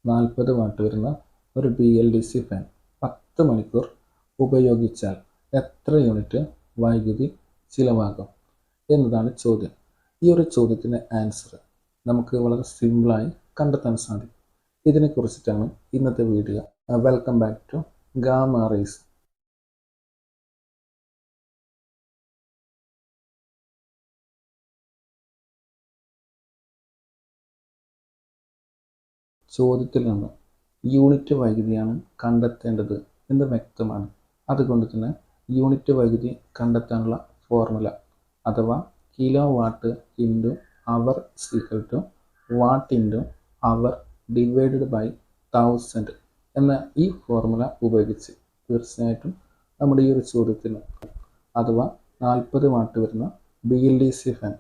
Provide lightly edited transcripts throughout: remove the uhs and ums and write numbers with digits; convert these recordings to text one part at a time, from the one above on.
40 what വരുന്ന ഒരു BLDC fan 10 മണിക്കൂർ ഉപയോഗിച്ചാൽ എത്ര യൂണിറ്റ് വൈദ്യുതി ചിലവാകും എന്നതാണ് ചോദ്യം. ഈ ഒരു ചോദ്യത്തിൻ്റെ ആൻസർ നമുക്ക് വളരെ സിമ്പിളായി കണ്ടെത്താൻ സാധിക്കും. ഇതിനെക്കുറിച്ചിട്ടാണ് ഇന്നത്തെ video. Welcome back to gamma rays. ചോദ്യത്തിൽ നിന്ന് യൂണിറ്റ് വൈദ്യുതിയാണ് കണ്ടെത്തേണ്ടത് എന്ന് വ്യക്തമാണ്. അതുകൊണ്ട് തന്നെ യൂണിറ്റ് വൈദ്യുതി കണ്ടെത്താനുള്ള ഫോർമുല അഥവാ kilowatt into hour equal to watt into hour divided by 1000 എന്ന ഈ ഫോർമുല ഉപയോഗിച്ച് തീർച്ചയായിട്ടും നമ്മുടെ ഈ ഒരു ചോദ്യത്തിന് അഥവാ 40 വാട്ട് വരുന്ന BLDC ഫാൻ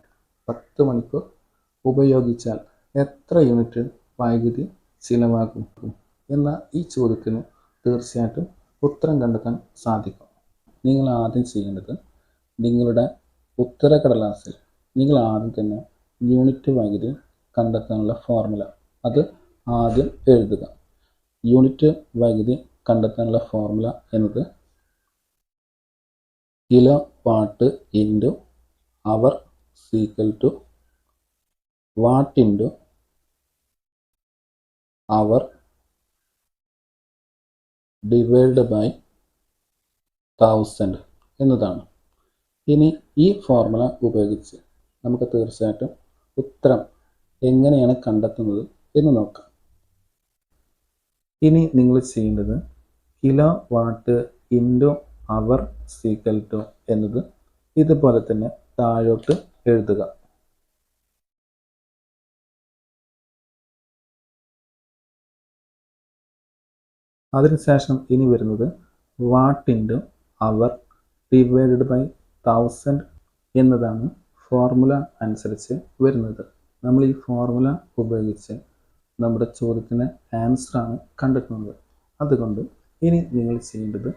10 മണിക്കൂർ ഉപയോഗിച്ചാൽ എത്ര യൂണിറ്റ് വൈദ്യുതി ചിലവാകും എന്ന ഈ ചോദ്യത്തിന് തീർച്ചയായിട്ടും ഉത്തരം കണ്ടെത്താൻ സാധിക്കും. നിങ്ങൾ ആദ്യം ചെയ്യേണ്ടത് നിങ്ങളുടെ ഉത്തരക്കടലാസിൽ നിങ്ങൾ ആദ്യം തന്നെ യൂണിറ്റ് വൈദ്യുതി കണ്ടെത്താനുള്ള ഫോർമുല അത് ആദ്യം എഴുതുക. യൂണിറ്റ് വൈദ്യുതി കണ്ടെത്താനുള്ള ഫോർമുല എന്നത് kilowatt into hour equal to watt into hour divide by 1000 എന്നതാണ്. ഇനി ഈ ഫോർമുല ഉപയോഗിച്ച് നമുക്ക് തീർച്ചയായിട്ടും ഉത്തരം എങ്ങനെയാണ് കണ്ടെത്തുന്നത് എന്ന് നോക്കാം. ഇനി നിങ്ങൾ ചെയ്യേണ്ടത് kilowatt into hour equal to എന്നത് ഇതുപോലെ തന്നെ താഴോട്ട് എഴുതുക. അതിനുശേഷം ഇനി വരുന്നത് watt into hour divided by 1000 എന്നതാണ് ഫോർമുല അനുസരിച്ച് വരുന്നത്. നമ്മൾ ഈ ഫോർമുല ഉപയോഗിച്ച് നമ്മുടെ ചോദ്യത്തിന് ആൻസറാണ് കണ്ടെത്തുന്നത്. അതുകൊണ്ട് ഇനി നിങ്ങൾ ചെയ്യേണ്ടത്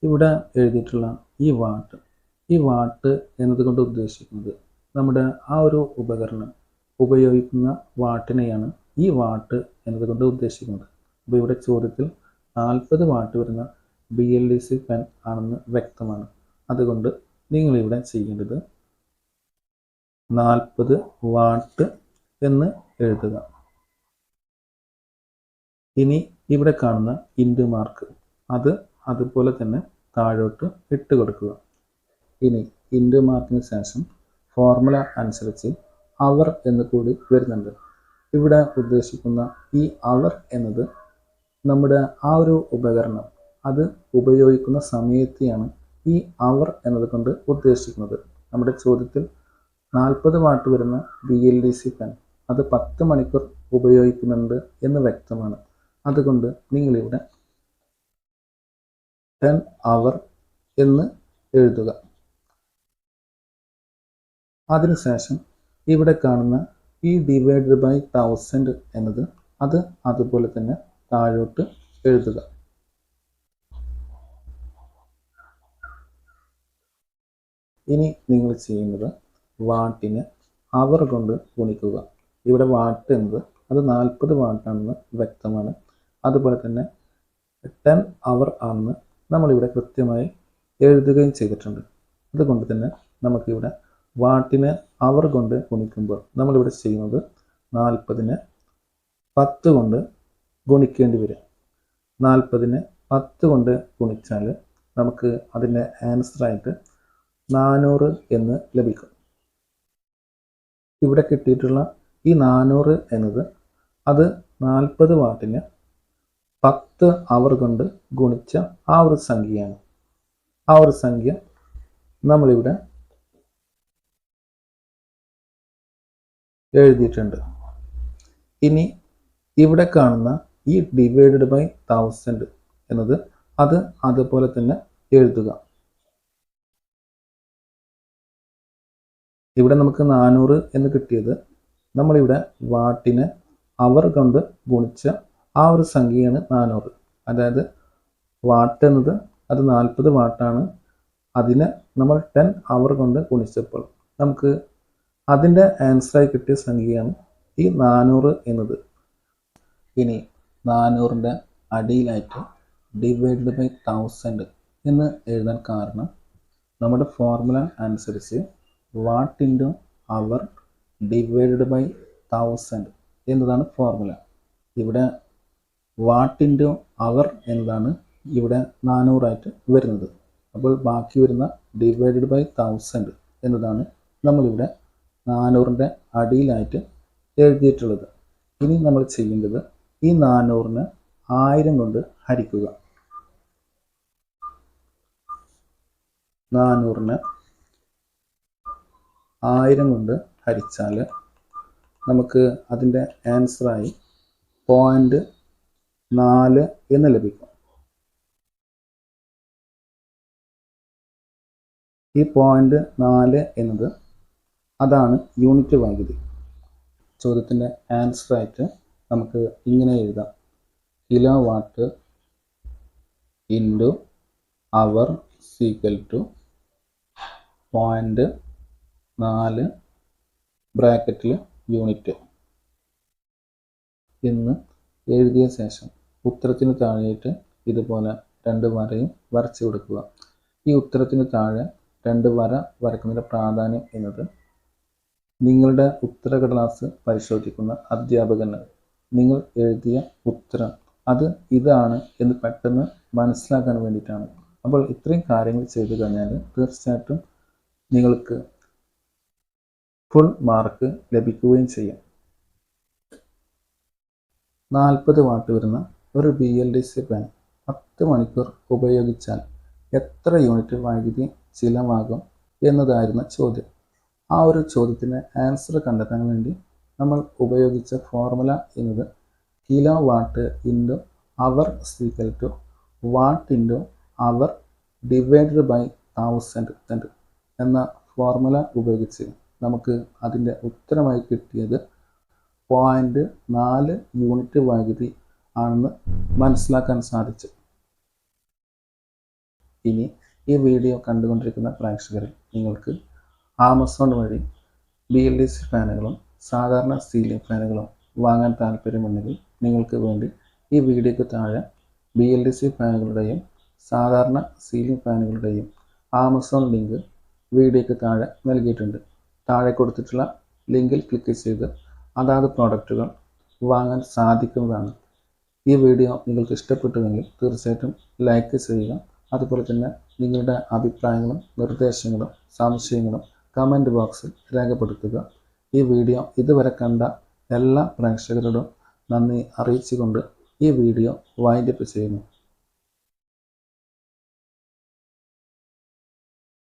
ഇവിടെ എഴുതിയിട്ടുള്ള ഈ വാട്ട് എന്നതുകൊണ്ട് ഉദ്ദേശിക്കുന്നത് നമ്മുടെ ആ ഒരു ഉപകരണം ഉപയോഗിക്കുന്ന വാട്ടിനെയാണ് ഈ വാട്ട് എന്നതുകൊണ്ട് ഉദ്ദേശിക്കുന്നത്. അപ്പോൾ ഇവിടെ ചോദ്യത്തിൽ 40 വാട്ട് വരുന്ന BLDC ഫാൻ ആണെന്ന് വ്യക്തമാണ്. അതുകൊണ്ട് നിങ്ങളിവിടെ ചെയ്യേണ്ടത് 40 വാട്ട് എന്ന് എഴുതുക. ഇനി ഇവിടെ കാണുന്ന ഇൻറ്റു മാർക്ക് അത് അതുപോലെ തന്നെ താഴോട്ട് ഇട്ട് കൊടുക്കുക. ഇനി ഇൻറ്റു മാർക്കിന് ശേഷം ഫോർമുല അനുസരിച്ച് അവർ എന്ന് കൂടി വരുന്നുണ്ട്. ഇവിടെ ഉദ്ദേശിക്കുന്ന ഈ അവർ എന്നത് നമ്മുടെ ആ ഒരു ഉപകരണം അത് ഉപയോഗിക്കുന്ന സമയത്തെയാണ് ഈ അവർ എന്നതുകൊണ്ട് ഉദ്ദേശിക്കുന്നത്. നമ്മുടെ ചോദ്യത്തിൽ 40 വാട്ട് വരുന്ന BLDC ഫാൻ അത് 10 മണിക്കൂർ ഉപയോഗിക്കുന്നുണ്ട് എന്ന് വ്യക്തമാണ്. അതുകൊണ്ട് നിങ്ങളിവിടെ 10 അവർ എന്ന് എഴുതുക. അതിനുശേഷം ഇവിടെ കാണുന്ന ഈ ഡിവൈഡഡ് ബൈ 1000 എന്നത് അത് അതുപോലെ തന്നെ താഴോട്ട് എഴുതുക. ഇനി നിങ്ങൾ ചെയ്യുന്നത് വാട്ടിനെ അവർ കൊണ്ട് ഗുണിക്കുക. ഇവിടെ വാട്ട് എന്നത് അത് 40 വാട്ടാണെന്ന് വ്യക്തമാണ്. അതുപോലെ തന്നെ 10 അവർ ആണെന്ന് നമ്മളിവിടെ കൃത്യമായി എഴുതുകയും ചെയ്തിട്ടുണ്ട്. അതുകൊണ്ട് തന്നെ നമുക്കിവിടെ വാട്ടിനെ അവർ കൊണ്ട് ഗുണിക്കുമ്പോൾ നമ്മളിവിടെ ചെയ്യുന്നത് 40നെ 10 കൊണ്ട് ഗുണിക്കേണ്ടി വരും. 40നെ 10 കൊണ്ട് ഗുണിച്ചാൽ നമുക്ക് അതിൻ്റെ ആൻസറായിട്ട് 400 എന്ന് ലഭിക്കും. ഇവിടെ കിട്ടിയിട്ടുള്ള ഈ 400 എന്നത് അത് 40 വാട്ടിന് 10 അവർ കൊണ്ട് ഗുണിച്ച ആ ഒരു സംഖ്യയാണ്. ആ ഒരു സംഖ്യ നമ്മളിവിടെ എഴുതിയിട്ടുണ്ട്. ഇനി ഇവിടെ കാണുന്ന ഈ ഡിവൈഡഡ് ബൈ 1000 എന്നത് അത് അതുപോലെ തന്നെ എഴുതുക. ഇവിടെ നമുക്ക് 400 എന്ന് കിട്ടിയത് നമ്മളിവിടെ വാട്ടിനെ അവർ കൊണ്ട് ഗുണിച്ച ആ ഒരു സംഖ്യയാണ് 400. അതായത് വാട്ട് എന്നത് അത് 40 വാട്ടാണ്. അതിനെ നമ്മൾ 10 അവർ കൊണ്ട് ഗുണിച്ചപ്പോൾ നമുക്ക് അതിൻ്റെ ആൻസറായി കിട്ടിയ സംഖ്യയാണ് ഈ 400 എന്നത്. ഇനി 400-ൻ്റെ അടിയിലായിട്ട് ഡിവൈഡഡ് ബൈ 1000 എന്ന് എഴുതാൻ കാരണം നമ്മുടെ ഫോർമുല അനുസരിച്ച് watt into hour divided by 1000 എന്നതാണ് ഫോർമുല. ഇവിടെ വാട്ട് ഇൻറ്റു അവർ എന്നതാണ് ഇവിടെ 400 വരുന്നത്. അപ്പോൾ ബാക്കി വരുന്ന ഡിവൈഡഡ് ബൈ 1000 എന്നതാണ് നമ്മളിവിടെ 400-ൻ്റെ അടിയിലായിട്ട് എഴുതിയിട്ടുള്ളത്. ഇനി നമ്മൾ ചെയ്യേണ്ടത് ഈ 400-നെ 1000 കൊണ്ട് ഹരിക്കുക. 400-നെ 1000 കൊണ്ട് ഹരിച്ചാൽ നമുക്ക് അതിൻ്റെ ആൻസറായി 0.4 എന്ന് ലഭിക്കും. ഈ 0.4 എന്നത് അതാണ് യൂണിറ്റ് വൈദ്യുതി. ചോദ്യത്തിൻ്റെ ആൻസറായിട്ട് നമുക്ക് ഇങ്ങനെ എഴുതാം: kilowatt into hour equal to 0.4 ബ്രാക്കറ്റിൽ യൂണിറ്റ് എന്ന് എഴുതിയ ശേഷം ഉത്തരത്തിന് താഴെയിട്ട് ഇതുപോലെ 2 വരയും വരച്ചു കൊടുക്കുക. ഈ ഉത്തരത്തിന് താഴെ 2 വര വരക്കുന്നതിൻ്റെ പ്രാധാന്യം എന്നത് നിങ്ങളുടെ ഉത്തരക്കടലാസ് പരിശോധിക്കുന്ന അധ്യാപകന് നിങ്ങൾ എഴുതിയ ഉത്തരം അത് ഇതാണ് എന്ന് പെട്ടെന്ന് മനസ്സിലാക്കാൻ വേണ്ടിയിട്ടാണ്. അപ്പോൾ ഇത്രയും കാര്യങ്ങൾ ചെയ്തു കഴിഞ്ഞാൽ തീർച്ചയായിട്ടും നിങ്ങൾക്ക് ഫുൾ മാർക്ക് ലഭിക്കുകയും ചെയ്യും. 40 വാട്ട് വരുന്ന ഒരു BLDC ഫാൻ 10 മണിക്കൂർ ഉപയോഗിച്ചാൽ എത്ര യൂണിറ്റ് വൈദ്യുതി ചിലവാകും എന്നതായിരുന്നു ചോദ്യം. ആ ഒരു ചോദ്യത്തിന് ആൻസർ കണ്ടെത്താൻ വേണ്ടി നമ്മൾ ഉപയോഗിച്ച ഫോർമുല എന്നത് kilowatt into hour equal to watt into hour divided by 1000 എന്ന ഫോർമുല ഉപയോഗിച്ച് നമുക്ക് അതിൻ്റെ ഉത്തരമായി കിട്ടിയത് 0.4 യൂണിറ്റ് വൈദ്യുതി ആണെന്ന് മനസ്സിലാക്കാൻ സാധിച്ചു. ഇനി ഈ വീഡിയോ കണ്ടുകൊണ്ടിരിക്കുന്ന പ്രേക്ഷകരിൽ നിങ്ങൾക്ക് ആമസോൺ വഴി BLDC ഫാനുകളും സാധാരണ സീലിംഗ് ഫാനുകളും വാങ്ങാൻ താല്പര്യമുണ്ടെങ്കിൽ നിങ്ങൾക്ക് വേണ്ടി ഈ വീഡിയോയ്ക്ക് താഴെ BLDC ഫാനുകളുടെയും സാധാരണ സീലിംഗ് ഫാനുകളുടെയും ആമസോൺ ലിങ്ക് വീഡിയോയ്ക്ക് താഴെ നൽകിയിട്ടുണ്ട്. താഴെ കൊടുത്തിട്ടുള്ള ലിങ്കിൽ ക്ലിക്ക് ചെയ്ത് അതാത് പ്രോഡക്റ്റുകൾ വാങ്ങാൻ സാധിക്കുന്നതാണ്. ഈ വീഡിയോ നിങ്ങൾക്ക് ഇഷ്ടപ്പെട്ടുവെങ്കിൽ തീർച്ചയായിട്ടും ലൈക്ക് ചെയ്യുക. അതുപോലെ തന്നെ നിങ്ങളുടെ അഭിപ്രായങ്ങളും നിർദ്ദേശങ്ങളും സംശയങ്ങളും കമൻറ്റ് ബോക്സിൽ രേഖപ്പെടുത്തുക. ഈ വീഡിയോ ഇതുവരെ കണ്ട എല്ലാ പ്രേക്ഷകരോടും നന്ദി അറിയിച്ചുകൊണ്ട് ഈ വീഡിയോ വൈൻഡപ്പ് ചെയ്യുന്നു.